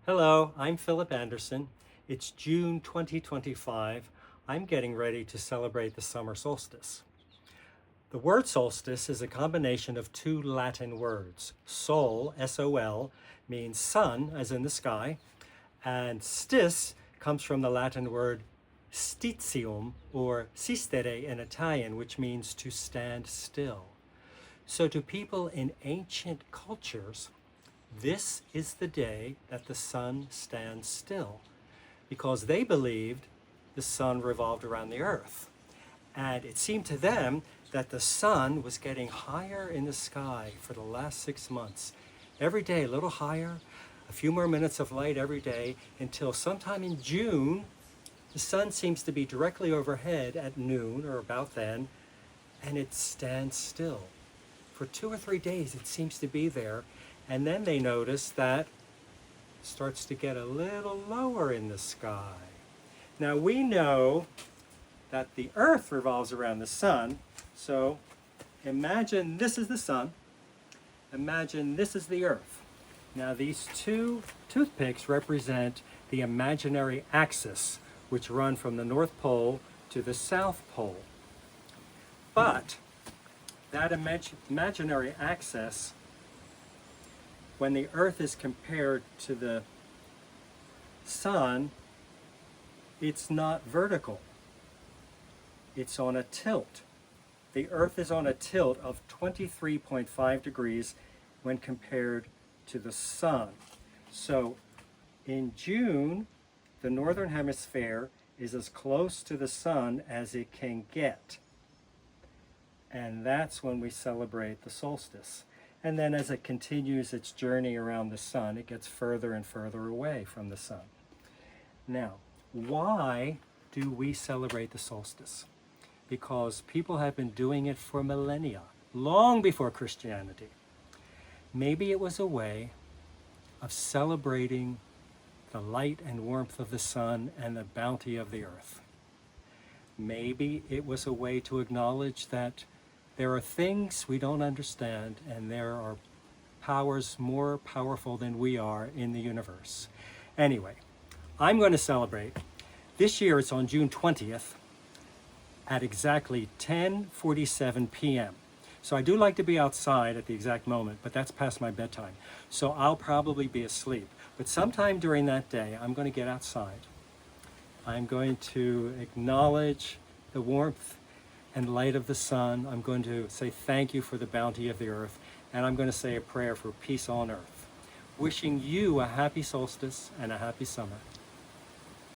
Hello, I'm Philip Anderson. It's June 2025. I'm getting ready to celebrate the summer solstice. The word solstice is a combination of two Latin words. Sol, S-O-L, means sun, as in the sky, and stis comes from the Latin word stitium, or sistere in Italian, which means to stand still. So to people in ancient cultures, this is the day that the sun stands still, because they believed the sun revolved around the earth. And it seemed to them that the sun was getting higher in the sky for the last 6 months. Every day, a little higher, a few more minutes of light every day, until sometime in June, the sun seems to be directly overhead at noon or about then, and it stands still. For 2 or 3 days, it seems to be there. And then they notice that it starts to get a little lower in the sky. Now we know that the earth revolves around the sun, so imagine this is the sun, imagine this is the earth. Now these two toothpicks represent the imaginary axis, which run from the North Pole to the South Pole. But that imaginary axis, when the earth is compared to the sun, it's not vertical. It's on a tilt. The earth is on a tilt of 23.5 degrees when compared to the sun. So in June, the northern hemisphere is as close to the sun as it can get. And that's when we celebrate the solstice. And then as it continues its journey around the sun, it gets further and further away from the sun. Now, why do we celebrate the solstice? Because people have been doing it for millennia, long before Christianity. Maybe it was a way of celebrating the light and warmth of the sun and the bounty of the earth. Maybe it was a way to acknowledge that there are things we don't understand, and there are powers more powerful than we are in the universe. Anyway, I'm going to celebrate. This year it's on June 20th at exactly 10:47 p.m. So I do like to be outside at the exact moment, but that's past my bedtime. So I'll probably be asleep. But sometime during that day, I'm going to get outside. I'm going to acknowledge the warmth and light of the sun. I'm going to say thank you for the bounty of the earth, and I'm going to say a prayer for peace on earth. Wishing you a happy solstice and a happy summer.